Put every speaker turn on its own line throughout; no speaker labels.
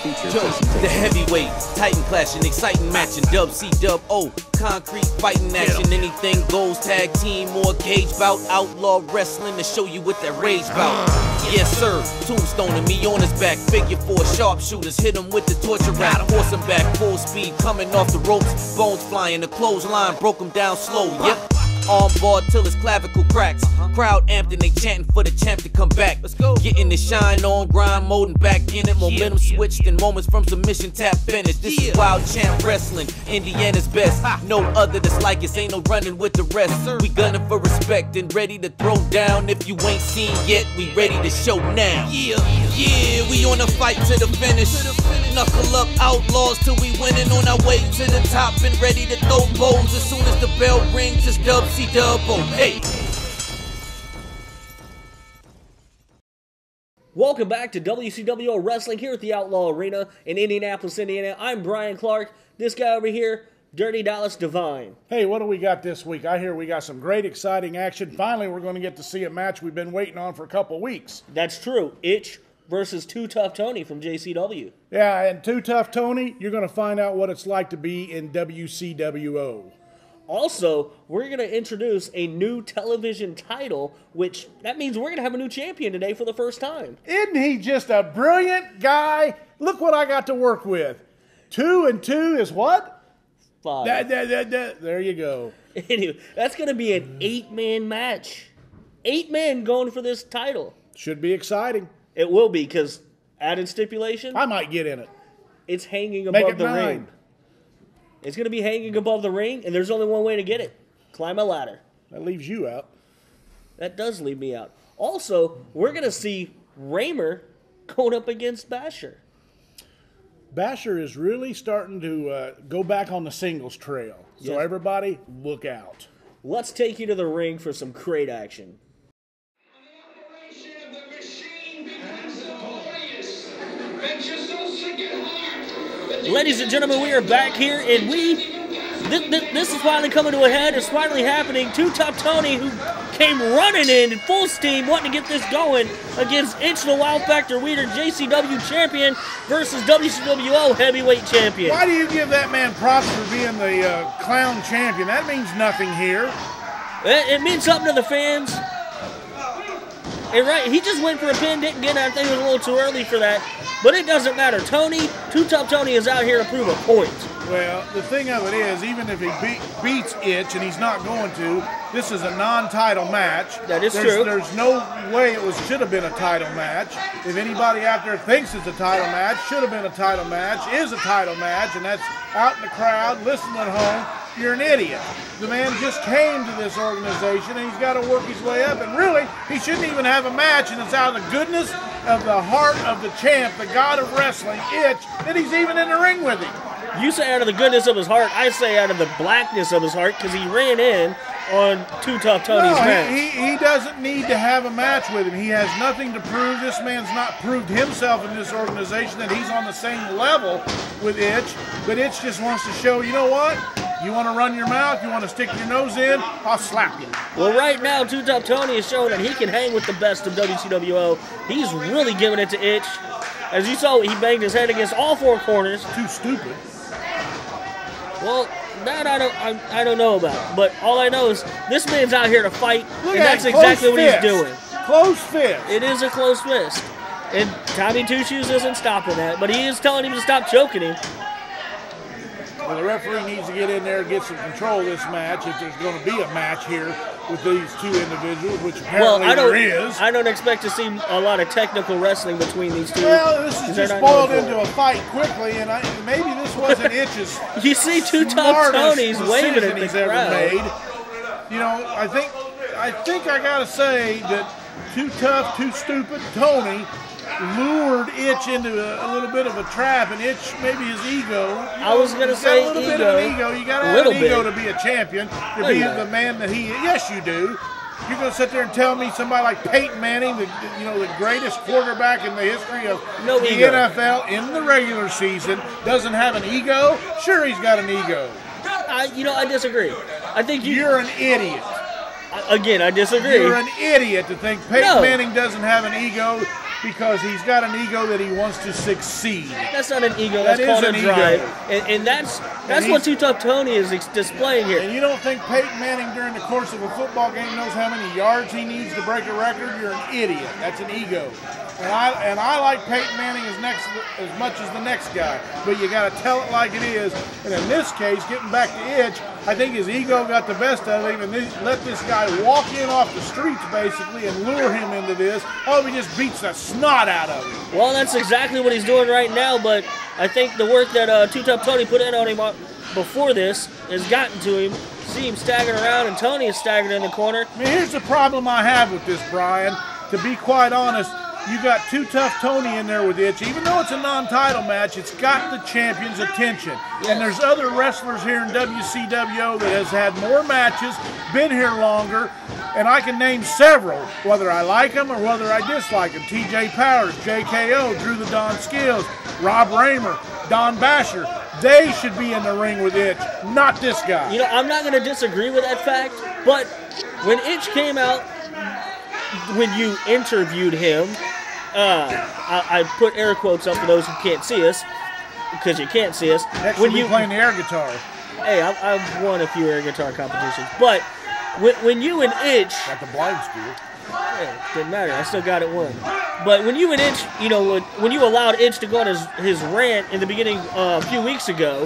The heavyweight, Titan clashing, exciting matching, WCWO, concrete fighting action, anything goes, tag team or cage bout, outlaw wrestling to show you what that rage bout. Yes sir, tombstoning me on his back, figure four sharpshooters, hit him with the torture rack, force him back, full speed, coming off the ropes, bones flying, the clothesline broke him down slow, yep. On board till his clavicle cracks. Crowd amped and they chanting for the champ to come back. Let's go. Getting the shine on, grind mode and back in it. Momentum switched and moments from submission tap finish. This is wild champ wrestling, Indiana's best. No other that's like us, ain't no running with the rest. We gunning for respect and ready to throw down. If you ain't seen yet, we ready to show now. Yeah, we on a fight to the finish. Knuckle up outlaws till we winning on our way to the top and ready to throw bows as soon as the bell rings. It's WCWO. Hey.
Welcome back to WCWO Wrestling here at the Outlaw Arena in Indianapolis, Indiana. I'm Brian Clark. This guy over here, Dirty Dallas Divine.
Hey, what do we got this week? I hear we got some great, exciting action. Finally, we're going to get to see a match we've been waiting on for a couple weeks.
That's true. Itch versus Too Tough Tony from JCW.
Yeah, and Too Tough Tony, you're going to find out what it's like to be in WCWO.
Also, we're going to introduce a new television title, which that means we're going to have a new champion today for the first time.
Isn't he just a brilliant guy? Look what I got to work with. 2 and 2 is what?
5.
There you go.
Anyway, that's going to be an 8-man match. 8 men going for this title.
Should be exciting.
It will be, because added stipulation.
I might get in it.
It's hanging above the
9.
ring. It's going to be hanging above the ring, and there's only one way to get it. Climb a ladder.
That leaves you out.
That does leave me out. Also, we're going to see Raymer going up against Basher.
Basher is really starting to go back on the singles trail. So
Yes.
everybody, look out.
Let's take you to the ring for some crate action. Ladies and gentlemen, we are back here, and this is finally coming to a head. It's finally happening. Too Tough Tony, who came running in full steam, wanting to get this going against Itch the Wild Factor Weeder, JCW champion versus WCWO heavyweight champion.
Why do you give that man props for being the clown champion? That means nothing here.
It means something to the fans. And right, he just went for a pin, didn't get it. I think it was a little too early for that. But it doesn't matter. Too Tough Tony is out here to prove a point.
Well, the thing of it is, even if he beats Itch, and he's not going to, this is a non-title match.
That is true.
There's no way it should have been a title match. If anybody out there thinks it's a title match, should have been a title match, is a title match, and that's out in the crowd, listening at home, you're an idiot. The man just came to this organization, and he's got to work his way up, and really, he shouldn't even have a match, and it's out of the goodness of the heart of the champ, the god of wrestling, Itch, that he's even in the ring with him.
You say out of the goodness of his heart. I say out of the blackness of his heart, because he ran in on Too Tough Tony's match.
He doesn't need to have a match with him. He has nothing to prove. This man's not proved himself in this organization that he's on the same level with Itch, but Itch just wants to show, you know what? You want to run your mouth? You want to stick your nose in? I'll slap you.
Well, right now, Too Tough Tony is showing that he can hang with the best of WCWO. He's really giving it to Itch. As you saw, he banged his head against all 4 corners.
Too stupid.
Well, that I don't know about. But all I know is this man's out here to fight, and that's exactly what he's doing.
Close fist.
It is a close fist. And Tommy Two Shoes isn't stopping that, but he is telling him to stop choking him.
Well, the referee needs to get in there and get some control of this match if there's going to be a match here with these two individuals, which apparently there is.
I don't expect to see a lot of technical wrestling between these two.
Well, this is just boiled into a fight quickly, and maybe this wasn't Itch's
You see Too Tough Tony's waving at the crowd.
Made. You know, I think I got to say that Too Tough, Too Stupid Tony lured Itch into a little bit of a trap, and Itch, maybe his ego.
I was going to say
a little bit of an ego. You got to have an ego to be a champion, to be the man that he is. Yes, you do. You're going to sit there and tell me somebody like Peyton Manning, the greatest quarterback in the history of the NFL in the regular season, doesn't have an ego? Sure, he's got an ego.
I disagree. I think
you're an idiot.
Again, I disagree.
You're an idiot to think Peyton Manning doesn't have an ego. because he's got an ego that he wants to succeed.
That's not an ego. That's called a drive. And that's what Too Tough Tony is displaying here.
And you don't think Peyton Manning during the course of a football game knows how many yards he needs to break a record? You're an idiot. That's an ego. And I like Peyton Manning as much as the next guy, but you got to tell it like it is. And in this case, getting back to Itch, I think his ego got the best of him, and let this guy walk in off the streets basically and lure him into this. Oh, he just beats the snot out of him.
Well, that's exactly what he's doing right now, but I think the work that Too Tough Tony put in on him before this has gotten to him. See him staggering around, and Tony is staggering in the corner.
I mean, here's the problem I have with this, Brian. To be quite honest, you got Too Tough Tony in there with Itch. Even though it's a non-title match, it's got the champion's attention. Yes. And there's other wrestlers here in WCWO that has had more matches, been here longer, and I can name several, whether I like them or whether I dislike them. TJ Powers, JKO, Drew the Don Skills, Rob Raymer, Don Basher. They should be in the ring with Itch, not this guy.
You know, I'm not going to disagree with that fact, but when Itch came out, when you interviewed him, I put air quotes up for those who can't see us, because you can't see us.
Next when you playing the air guitar.
Hey, I've won a few air guitar competitions, but when you and Itch
at the blind school,
hey, didn't matter. I still got it won. But when you and Itch, you know, when you allowed Itch to go on his rant in the beginning a few weeks ago,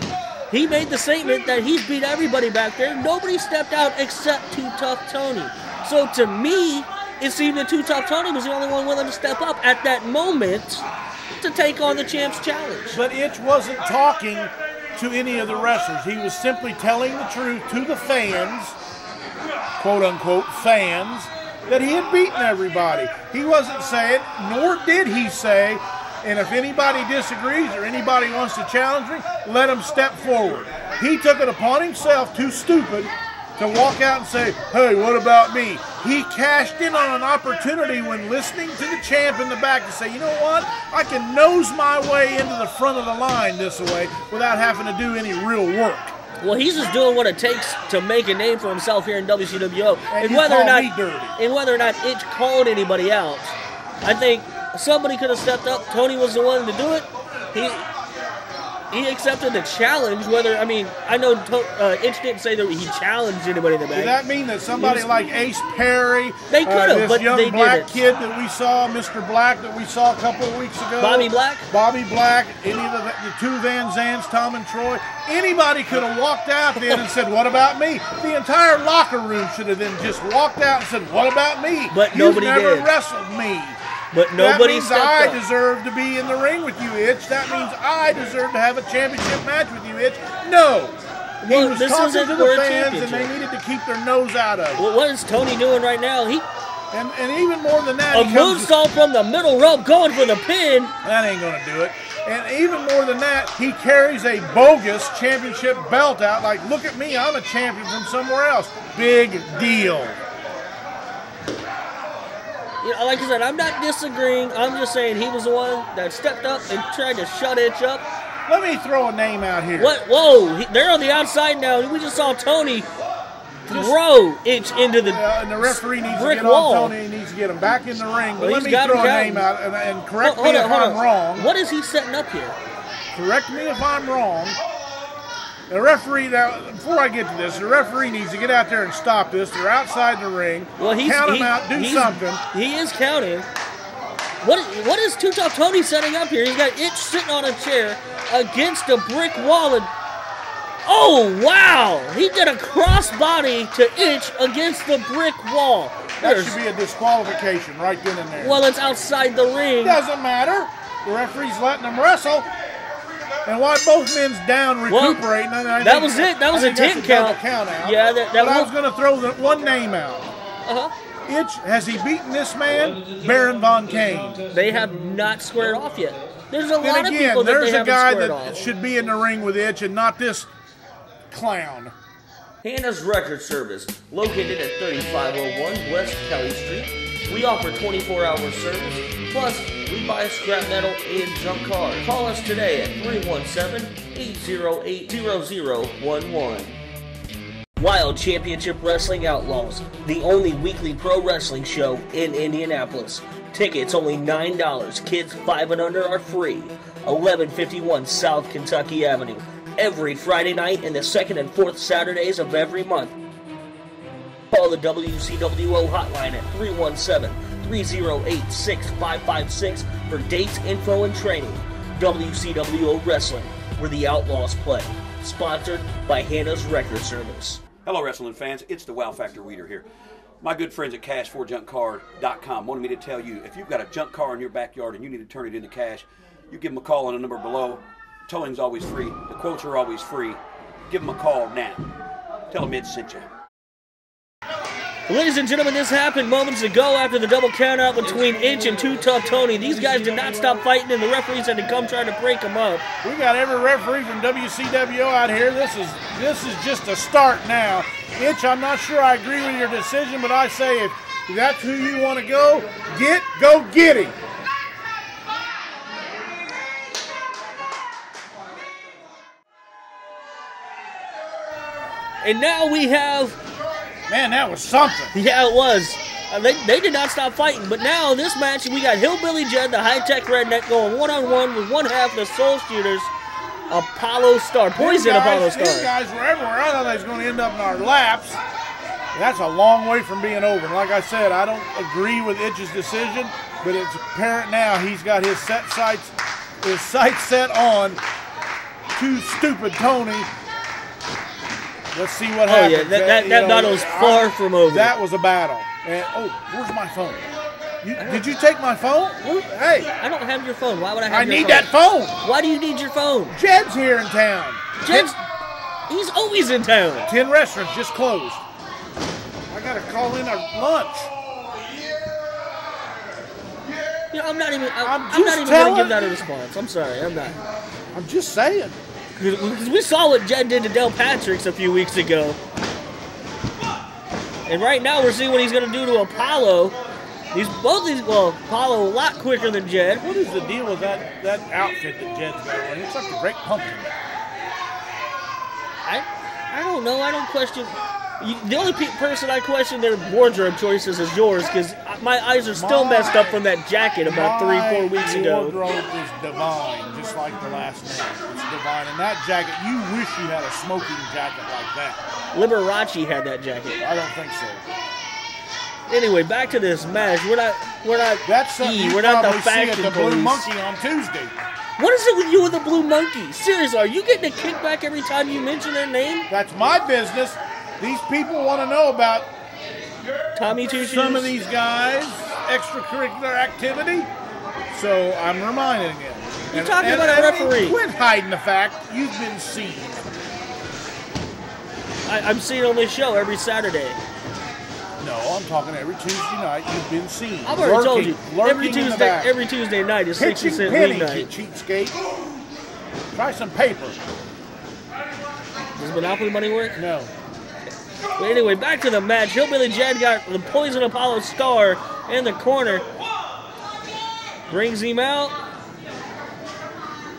he made the statement that he's beat everybody back there. Nobody stepped out except Too Tough Tony. So to me, it seemed that Too Tough Tony was the only one willing to step up at that moment to take on the Champ's Challenge.
But Itch wasn't talking to any of the wrestlers. He was simply telling the truth to the fans, quote-unquote fans, that he had beaten everybody. He wasn't saying, nor did he say, and if anybody disagrees or anybody wants to challenge me, let him step forward. He took it upon himself, too stupid, to walk out and say, hey, what about me? He cashed in on an opportunity when listening to the champ in the back to say, you know what? I can nose my way into the front of the line this way without having to do any real work.
Well, he's just doing what it takes to make a name for himself here in WCWO.
And whether
or not Itch called anybody out, I think somebody could have stepped up. Tony was the one to do it. He accepted the challenge, I know Itch didn't say that he challenged anybody in the back.
Does that mean that somebody like Ace Perry,
they could have,
this
but
young
they
black
didn't.
kid that we saw, Mr. Black that we saw a couple of weeks ago,
Bobby Black,
any of the two Van Zants, Tom and Troy, anybody could have walked out then and said, what about me? The entire locker room should have then just walked out and said, what about me?
But nobody did.
You've never wrestled me.
But nobody stepped up.
That means I deserve to be in the ring with you, Itch. That means I deserve to have a championship match with you, Itch. No. He was talking to the fans, and they needed to keep their nose out of it.
Well, what is Tony doing right now?
And even more than that,
a moonsault from the middle rope going for the pin.
That ain't going to do it. And even more than that, he carries a bogus championship belt out. Like, look at me, I'm a champion from somewhere else. Big deal.
You know, like I said, I'm not disagreeing. I'm just saying he was the one that stepped up and tried to shut Itch up.
Let me throw a name out here.
What? Whoa, they're on the outside now. We just saw Tony throw Itch into the
and the referee needs to get
wall.
on Tony. He needs to get him back in the ring. But let me throw a name out and correct me if I'm wrong.
What is he setting up here?
Correct me if I'm wrong. The referee, now, before I get to this, the referee needs to get out there and stop this. They're outside the ring.
Well,
count him out, do something.
He is counting. What is Too Tough Tony setting up here? He's got Itch sitting on a chair against a brick wall. And oh, wow! He did a crossbody to Itch against the brick wall.
That should be a disqualification right then and there.
Well, it's outside the ring.
Doesn't matter. The referee's letting them wrestle. And while both men's down recuperating,
that was it. That was a 10 count.
Out.
Yeah,
I was going to throw one name out. Itch, has he beaten this man? Baron Von Kane.
They have not squared off yet. There's a lot of people that
there's
they
a guy that
off.
should be in the ring with Itch and not this clown.
Hannah's Record Service, located at 3501 West Kelly Street. We offer 24-hour service, plus we buy scrap metal and junk cars. Call us today at 317-808-0011. Wild Championship Wrestling Outlaws, the only weekly pro wrestling show in Indianapolis. Tickets only $9. Kids 5 and under are free. 1151 South Kentucky Avenue. Every Friday night and the second and fourth Saturdays of every month. Call the WCWO hotline at 317-308-6556 for dates, info, and training. WCWO Wrestling, where the Outlaws play. Sponsored by Hannah's Record Service.
Hello, wrestling fans. It's the Wow Factor Weeder here. My good friends at Cash4JunkCar.com wanted me to tell you, if you've got a junk car in your backyard and you need to turn it into cash, you give them a call on the number below. Towing's always free. The quotes are always free. Give them a call now. Tell them Ed sent you.
Ladies and gentlemen, this happened moments ago after the double countout between Itch and Too Tough Tony. These guys did not stop fighting, and the referees had to come trying to break them up.
We got every referee from WCWO out here. This is just a start now. Itch, I'm not sure I agree with your decision, but I say if that's who you want to go get him.
And now we have...
Man, that was something.
Yeah, it was. They did not stop fighting, but now this match, we got Hillbilly Jed, the high-tech redneck, going one-on-one with one half of the Soul Shooters, Apollo Star, Poison Apollo Star.
These guys were everywhere. I thought they was going to end up in our laps. That's a long way from being over. And like I said, I don't agree with Itch's decision, but it's apparent now he's got his sights set on Too Stupid Tony. Let's see what happens.
Oh, yeah, that battle is far from over.
That was a battle. And, where's my phone? Did you take my phone? Hey.
I don't have your phone. Why would I have your phone?
I need that phone.
Why do you need your phone?
Jed's here in town.
He's always in town.
10 restaurants just closed. I got to call in our lunch.
You know, I'm not even going to give that a response. I'm sorry. I'm not.
I'm just saying.
Because we saw what Jed did to Del Patrick's a few weeks ago. And right now we're seeing what he's going to do to Apollo. Apollo a lot quicker than Jed.
What is the deal with that outfit that Jed's got on? It's like a great pumpkin.
I don't know. I don't question. The only person I question their wardrobe choices is yours, because my eyes are still messed up from that jacket about 3-4 weeks ago.
My wardrobe is divine, just like the last name. It's divine. And that jacket, you wish you had a smoking jacket like that.
Liberace had that jacket.
I don't think so.
Anyway, back to this match. We're not
That's
we're not the faction
the Blue Monkey on Tuesday.
What is it with you and the Blue Monkey? Seriously, are you getting a kickback every time you mention their name?
That's my business. These people want to know about
Tommy Two Shoes.
Some of these guys' extracurricular activity, so I'm reminding them.
You're talking about a referee.
Quit hiding the fact you've been seen.
I'm seen on this show every Saturday.
No, I'm talking every Tuesday night you've been seen.
I've already told you. Every Tuesday night is 60-cent weeknight.
Cheapskate. Try some paper.
Does Monopoly money work?
No.
But anyway, back to the match. Hillbilly Jed got the Poison Apollo Star in the corner. Brings him out.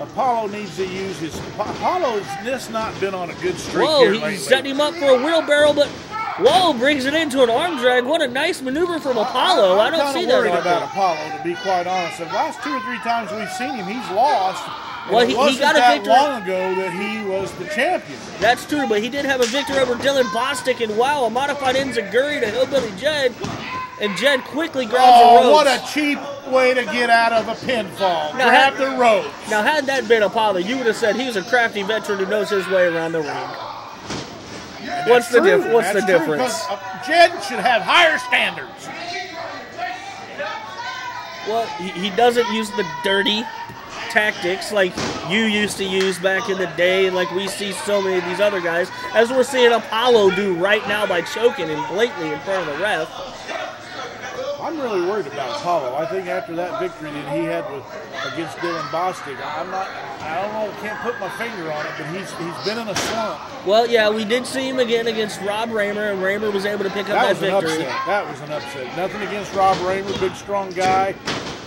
Apollo needs to use his... Apollo's just not been on a good streak
here
lately.
He's setting him up for a wheelbarrow, but... Whoa, brings it into an arm drag. What a nice maneuver from Apollo. I don't see that.
I'm worried about Apollo, to be quite honest. The last 2 or 3 times we've seen him, he's lost.
Well, he got a victory.
Long ago that he was the champion.
That's true, but he did have a victory over Dylan Bostic, and wow, a modified enziguri to Hillbilly Jed, and Jed quickly grabs the ropes.
What a cheap way to get out of a pinfall. Grab the ropes.
Now, had that been Apollo, you would have said he was a crafty veteran who knows his way around the ring. What's the difference?
Jed should have higher standards.
Well, he doesn't use the dirty tactics like you used to use back in the day, like we see so many of these other guys, as we're seeing Apollo do right now by choking him blatantly in front of the ref.
I'm really worried about Apollo. I think after that victory that he had against Dylan Bostic, I don't know, can't put my finger on it, but he's been in a slump.
Well, yeah, we did see him again against Rob Raymer, and Raymer was able to pick up that victory.
That was an upset. Nothing against Rob Raymer, big, strong guy.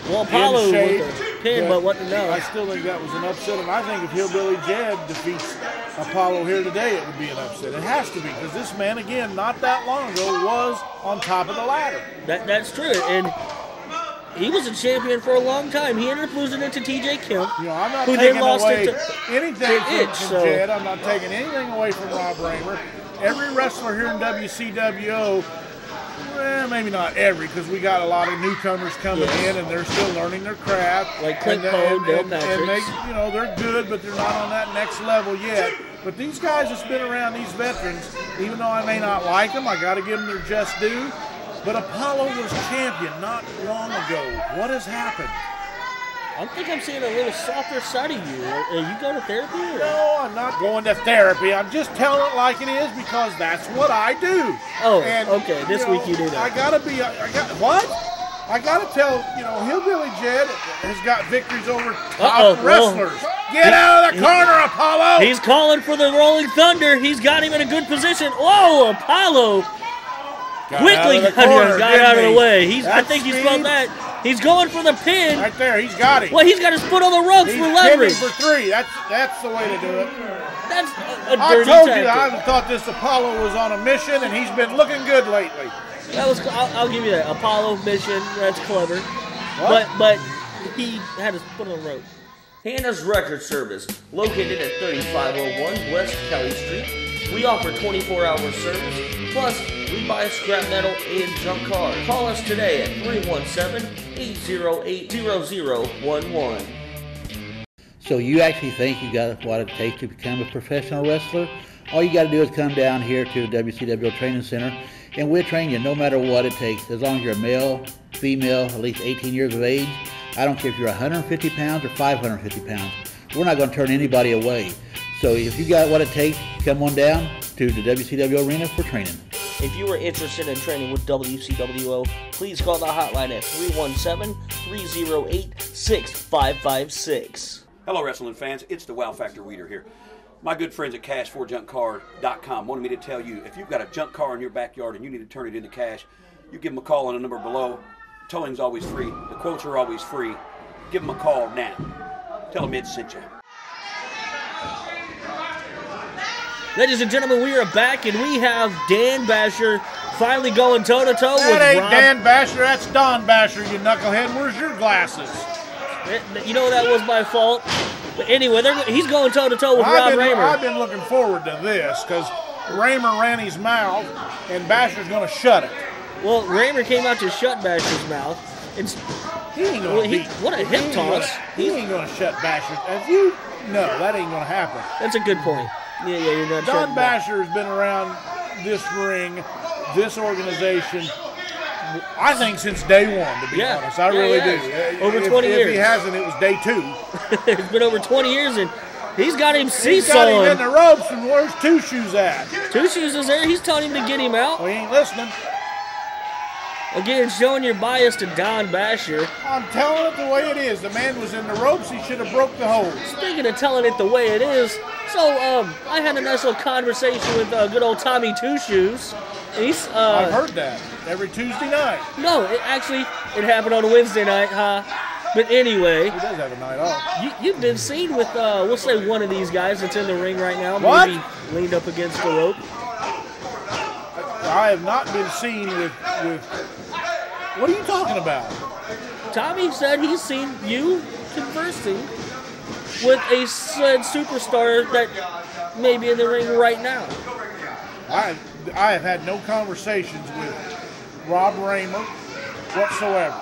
Well, Apollo with the pin, but what to know.
I still think that was an upset, and I think if Hillbilly Jed defeats Apollo here today, it would be an upset. It has to be, because this man, again, not that long ago, was on top of the ladder.
That's true, and he was a champion for a long time. He ended up losing it to TJ Kemp,
You know, I'm not
who
taking
then lost
away
it to
anything from
Itch, so-
Jed. I'm not taking anything away from Rob Raymer. Every wrestler here in WCWO, well, maybe not every, because we got a lot of newcomers coming in, and they're still learning their craft.
Like Clint
And-
Poe,
and-
Dale
and
Patrick.
they, you know, they're good, but they're not on that next level yet. But these guys that's been around, these veterans, even though I may not like them, I got to give them their just due. But Apollo was champion not long ago. What has happened?
I think I'm seeing a little softer side of you. Are you going to therapy? Or?
No, I'm not going to therapy. I'm just telling it like it is because that's what I do.
Oh,
And,
okay. This week you do that.
I gotta be. What? I gotta tell. You know, Hillbilly Jed has got victories over top wrestlers. Get out of the corner, Apollo!
He's calling for the Rolling Thunder. He's got him in a good position. Whoa, Apollo quickly got out of the way. I think he spelled that. He's going for the pin.
Right there, he's got it.
Well, he's got his foot on the ropes
He's
for leverage.
pinning for 3. That's the way to do it.
That's a
I
dirty
told you
tactic.
I thought this Apollo was on a mission, and he's been looking good lately.
That was. I'll give you that. Apollo mission. That's clever.
What?
But he had his foot on the rope.
Hannah's Record Service, located at 3501 West Kelly Street. We offer 24-hour service, plus we buy scrap metal and junk cars. Call us today at 317-808-0011.
So you actually think you got what it takes to become a professional wrestler? All you got to do is come down here to the WCWO Training Center, and we'll train you no matter what it takes. As long as you're a male, female, at least 18 years of age. I don't care if you're 150 pounds or 550 pounds. We're not going to turn anybody away. So if you got what it takes, come on down to the WCWO arena for training.
If you are interested in training with WCWO, please call the hotline at 317-308-6556.
Hello, wrestling fans. It's the Wow Factor Weeder here. My good friends at cash4junkcar.com wanted me to tell you, if you've got a junk car in your backyard and you need to turn it into cash, you give them a call on the number below. Towing's always free. The quotes are always free. Give them a call now. Tell them Ed sent you.
Ladies and gentlemen, we are back, and we have Dan Basher finally going toe-to-toe with
That ain't
Rob.
Dan Basher, that's Don Basher, you knucklehead. Where's your glasses?
You know that was my fault. But anyway, he's going toe-to-toe with Rob Raymer.
I've been looking forward to this because Raymer ran his mouth and Basher's going to shut it.
Well, Raymer came out to shut Basher's mouth.
He ain't going to
what a hip toss.
He ain't going to shut Basher. No, that ain't going to happen.
That's a good point. Yeah, you're not
Don
shutting back.
Basher has been around this ring, this organization, I think since day one, to be honest. I really do.
Over 20 years.
If he hasn't, it was day 2.
It's been over 20 years, and he's got him
He's got him in
seesawing.
the ropes, and where's Two Shoes at?
Two Shoes is there. He's telling him to get him out.
Well, he ain't listening.
Again, showing your bias to Don Basher.
I'm telling it the way it is. The man was in the ropes. He should have broke the hose.
Speaking of telling it the way it is, so I had a nice little conversation with good old Tommy Two Shoes. He's
I've heard that every Tuesday night.
No, it happened on a Wednesday night, huh? But anyway,
He does have a night off.
you've been seen with we'll say one of these guys that's in the ring right now,
What?
maybe leaned up against the rope.
I have not been seen with. What are you talking about?
Tommy said he's seen you conversing with a said superstar that may be in the ring right now.
I have had no conversations with Rob Raymer whatsoever.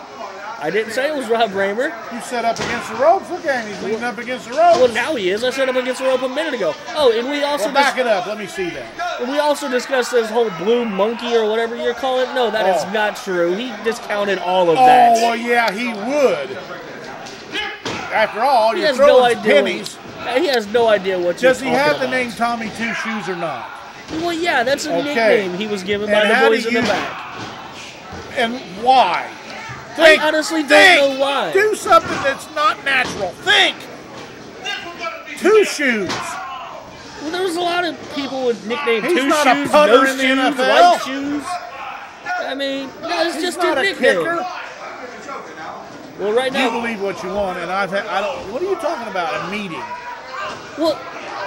I didn't say it was Rob Raymer.
You set up against the ropes. Look at him. He's leaning up against the ropes.
Well, now he is. I set him against the rope a minute ago. Oh, and we also
Well, back it up. Let me see that.
we also discussed this whole blue monkey or whatever you're calling it. No, that is
Oh.
not true. He discounted all of that.
Oh, well, yeah, he would. After all,
He
you're
has no
throwing
idea.
pennies.
He has no idea what you're
Does he
talking
have the
about.
name Tommy Two Shoes or not?
Well, yeah, that's a
Okay.
nickname he was given by
And
the
how
boys
do
in the
you-
back.
And why?
I honestly don't know why.
Do something that's not natural. Think. Two Shoes.
Well, there's a lot of people with nicknamed
He's
Two
not a
Shoes,
punter
No
in the
Shoes,
NFL.
White Shoes. I mean, no, it's
He's
just
not
a
a
nickname.
kicker.
Well, right
You
now,
believe what you want, and I don't. What are you talking about? A meeting?
well,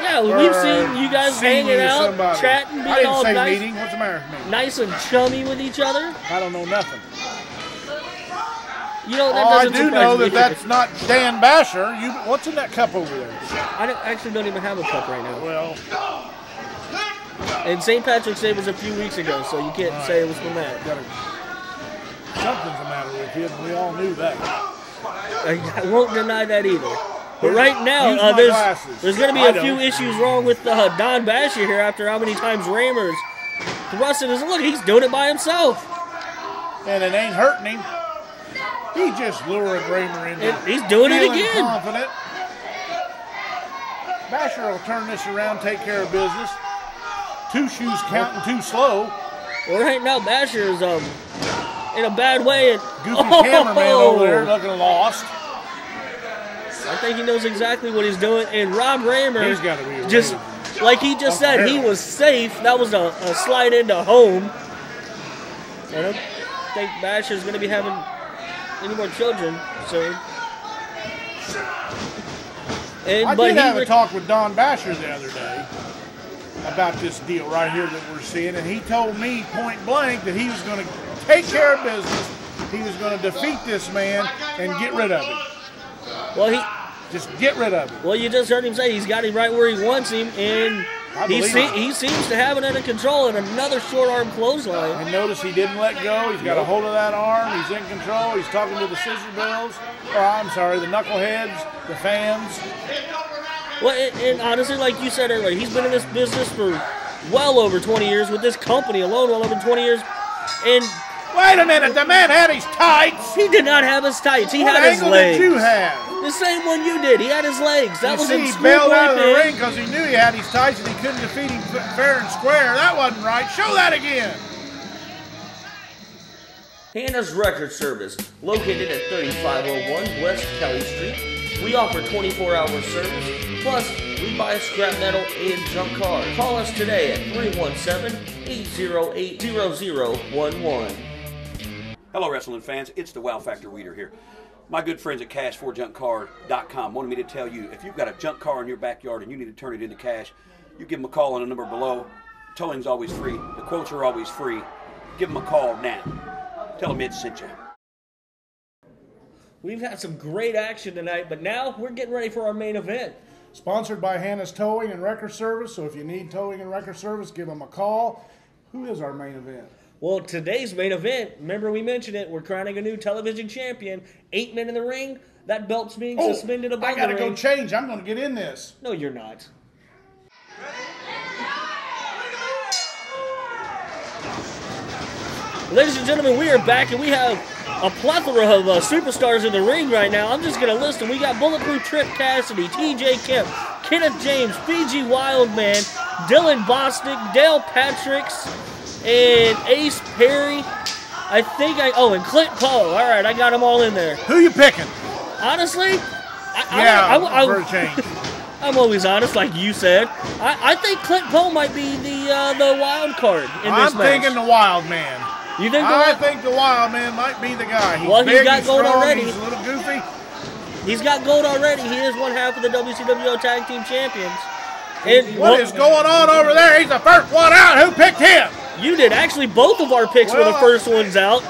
yeah, we've seen you guys
Seen
hanging
you
out,
somebody.
chatting,
I
being
didn't
all
say
nice,
meeting. What's the matter with me?
nice and chummy with each other.
I don't know nothing.
You know, that
I
doesn't
do
surprise
know
me.
that that's not Dan Basher. What's in that cup over there?
Actually don't even have a cup right now.
Well,
And St. Patrick's Day was a few weeks ago, so you can't say it was from that.
something's the matter with you, and we all knew that.
I won't deny that either. But right
Use
now,
my
there's
glasses.
going to be
I
a few
don't.
issues wrong with Don Basher here after how many times Ramers thrusted his look. He's doing it by himself.
And it ain't hurting him. He just lured Raymer into
He's doing it
feeling
again.
confident. Basher will turn this around, take care of business. Two shoes counting too slow.
Well, right now, Basher is in a bad way. And,
Goofy cameraman over there looking lost.
I think he knows exactly what he's doing. And Rob Raymer,
He's got to be
just like he just said, he was safe. That was a slide into home. I don't think Basher's going to be having any more children soon.
I did have a talk with Don Basher the other day about this deal right here that we're seeing, and he told me point blank that he was going to take care of business. He was going to defeat this man and get rid of him.
Well,
just get rid of him.
Well, you just heard him say he's got him right where he wants him, and he seems to have it under control. And another short arm clothesline.
And notice he didn't let go. He's got a hold of that arm. He's in control. He's talking to the scissor bills. Or I'm sorry, the knuckleheads, the fans.
Well, and honestly, like you said earlier, he's been in this business for well over 20 years, with this company alone well over 20 years. And
wait a minute, the man had his tights.
He did not have his tights. He
what
had his legs.
What angle did you have?
The same one you did. He had his legs. That was
he bailed out of the ring because he knew he had his tights and he couldn't defeat him fair and square. That wasn't right. Show that again.
Hannah's Record Service, located at 3501 West Kelly Street. We offer 24-hour service, plus we buy scrap metal and junk cars. Call us today at 317-808-0011.
Hello, wrestling fans. It's the Wow Factor Reader here. My good friends at cash4junkcar.com wanted me to tell you, if you've got a junk car in your backyard and you need to turn it into cash, you give them a call on the number below. Towing's always free. The quotes are always free. Give them a call now. Tell them Ed sent you.
We've had some great action tonight, but now we're getting ready for our main event.
Sponsored by Hannah's Towing and Record Service, so if you need towing and record service, give them a call. Who is our main event?
Well, today's main event, remember we mentioned it, we're crowning a new television champion, 8 men in the ring. That belt's being suspended above the ring.
I gotta go change. I'm gonna get in this.
No, you're not. Ladies and gentlemen, we are back, and we have a plethora of superstars in the ring right now. I'm just going to list them. We got Bulletproof Trip Cassidy, TJ Kemp, Kenneth James, Fiji Wildman, Dylan Bostic, Dale Patricks, and Ace Perry. And Clint Poe. All right, I got them all in there.
Who you picking?
Honestly,
for a change.
I'm always honest, like you said. I think Clint Poe might be the wild card in this match.
I'm thinking the Wild Man.
You think
I think the Wild Man might be the guy. He's
big,
he's
got gold
strong,
already.
He's a little goofy.
He's got gold already. He is one half of the WCWO Tag Team Champions.
What is going on over there? He's the first one out. Who picked him?
You did. Actually, both of our picks were the first ones out.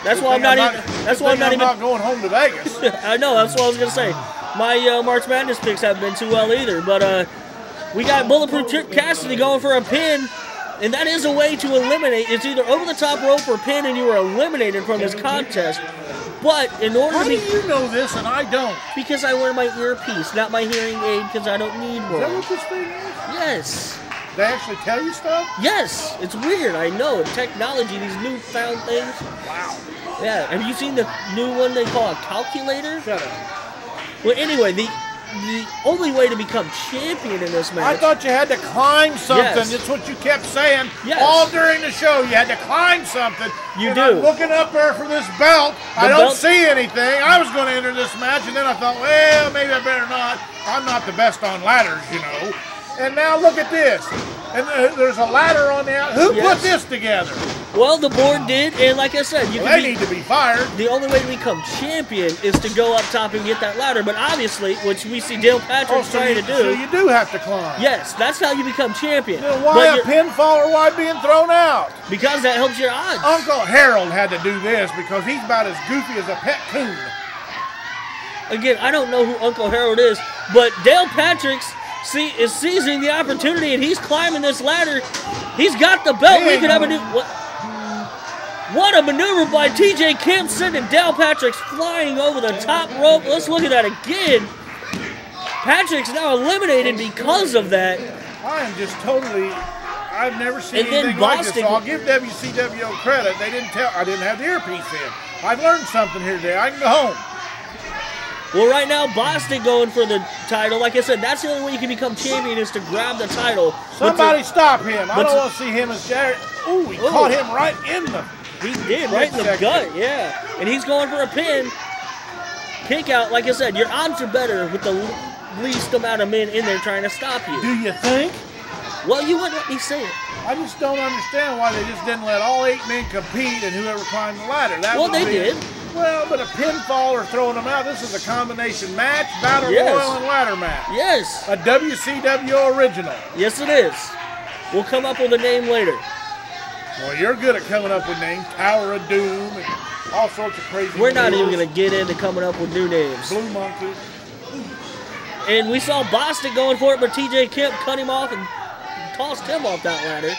That's why I'm not
going home to Vegas.
I know. That's what I was gonna say. My March Madness picks haven't been too well either. But we got Bulletproof Trip Cassidy going for a pin. And that is a way to eliminate. It's either over the top rope or pin, and you are eliminated from this contest. But in order
How do you know this and I don't?
Because I wear my earpiece, not my hearing aid, because I don't need one.
Is that what this thing is?
Yes.
They actually tell you stuff?
Yes. It's weird. I know. Technology, these newfound things.
Wow.
Yeah. Have you seen the new one they call a calculator?
Shut up.
Well, anyway, the only way to become champion in this match.
I thought you had to climb something.
Yes.
That's what you kept saying
all
during the show. You had to climb something.
You do.
I'm looking up there for this belt. I don't see anything. I was going to enter this match, and then I thought, well, maybe I better not. I'm not the best on ladders, you know. And now look at this. And there's a ladder on the outside. Who put this together?
Well, the board did, and like I said,
They need to be fired.
The only way to become champion is to go up top and get that ladder. But obviously, which we see Dale Patrick trying to do.
So you do have to climb.
Yes, that's how you become champion.
Then why a pinfall or why being thrown out?
Because that helps your odds.
Uncle Harold had to do this because he's about as goofy as a pet coon.
Again, I don't know who Uncle Harold is, but Dale Patrick is seizing the opportunity, and he's climbing this ladder. He's got the belt. We could have a new... What a maneuver by TJ Kemp, sending Dale Patrick flying over the top rope. Let's look at that again. Patrick's now eliminated because of that.
I am just totally... I've never seen
And then
anything like this.
Boston-
So I'll give WCWO credit. They didn't tell... I didn't have the earpiece in. I've learned something here today. I can go home.
Well, right now, Boston going for the title. Like I said, that's the only way you can become champion is to grab the title.
Somebody stop him. I don't want to see him as Jared. Ooh, he caught him right in the...
He did, right in the gut, yeah. And he's going for a pin. Kick out, like I said, your odds are better with the least amount of men in there trying to stop you.
Do you think?
Well, you wouldn't let me say it.
I just don't understand why they just didn't let all 8 men compete and whoever climbed the ladder. That
Well, they did.
Well, but a pinfall or throwing them out, this is a combination match, battle royal and ladder match.
Yes.
A WCWO original.
Yes, it is. We'll come up with a name later.
Well, you're good at coming up with names. Tower of Doom and all sorts of crazy
We're not
rules.
even going to get into coming up with new names.
Blue Monkey.
And we saw Boston going for it, but TJ Kemp cut him off and tossed him off that ladder.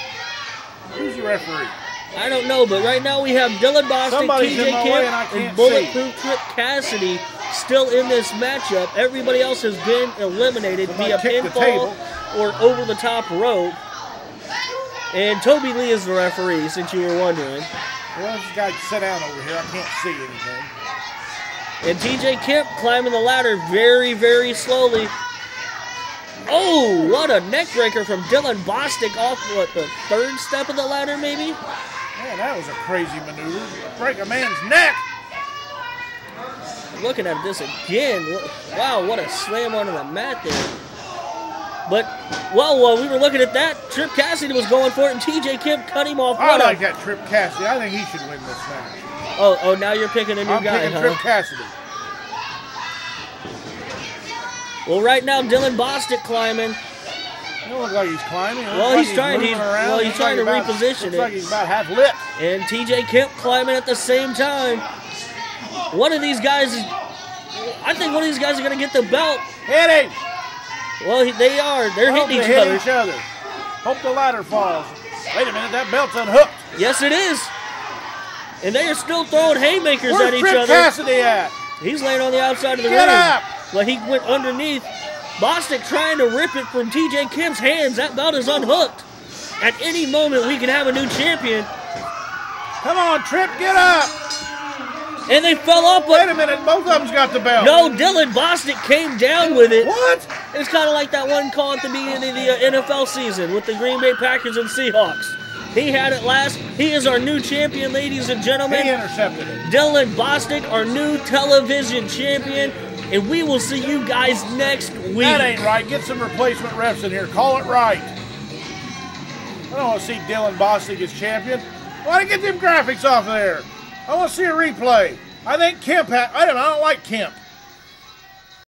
Who's the referee?
I don't know, but right now we have Dylan Boston,
Somebody's in
TJ
my way and I
Kemp,
can't
and Bulletproof Trip Cassidy still in this matchup. Everybody else has been eliminated via pinfall or over the top rope. And Toby Lee is the referee, since you were wondering.
Well, this guy sit down over here. I can't see anything.
And TJ Kemp climbing the ladder very, very slowly. Oh, what a neck breaker from Dylan Bostic off, what, the 3rd step of the ladder, maybe?
Man, that was a crazy maneuver. Break a man's neck.
Looking at this again. Wow, what a slam onto the mat there. But, well, while we were looking at that, Trip Cassidy was going for it, and TJ Kemp cut him off.
I like that Trip Cassidy. I think he should win this match.
Oh, now you're picking a new
I'm
guy,
picking
huh?
Trip Cassidy.
Well, right now, Dylan Bostic climbing.
It don't look like he's climbing.
Well, he's trying to reposition it.
Looks like he's about half lit.
And TJ Kemp climbing at the same time. One of these guys, I think one of these guys are going to get the belt.
Hit him!
Well, they are. They're hitting each other.
Hope the ladder falls. Wait a minute, that belt's unhooked.
Yes, it is. And they are still throwing haymakers
Where's
at each
Trip
other.
Cassidy at?
He's laying on the outside of the ring.
Get up!
Well, he went underneath. Bostic trying to rip it from TJ Kemp's hands. That belt is unhooked. At any moment, we can have a new champion.
Come on, Trip, get up!
And they fell off.
Wait a minute, both of them's got the belt.
No, Dylan Bostic came down with it.
What?
It's kind of like that one call at the beginning of the NFL season with the Green Bay Packers and Seahawks. He had it last. He is our new champion, ladies and gentlemen.
He intercepted it.
Dylan Bostic, our new television champion. And we will see you guys next week.
That ain't right. Get some replacement refs in here. Call it right. I don't want to see Dylan Bostic as champion. Why don't you get them graphics off there? I want to see a replay. I think Kemp I don't like Kemp.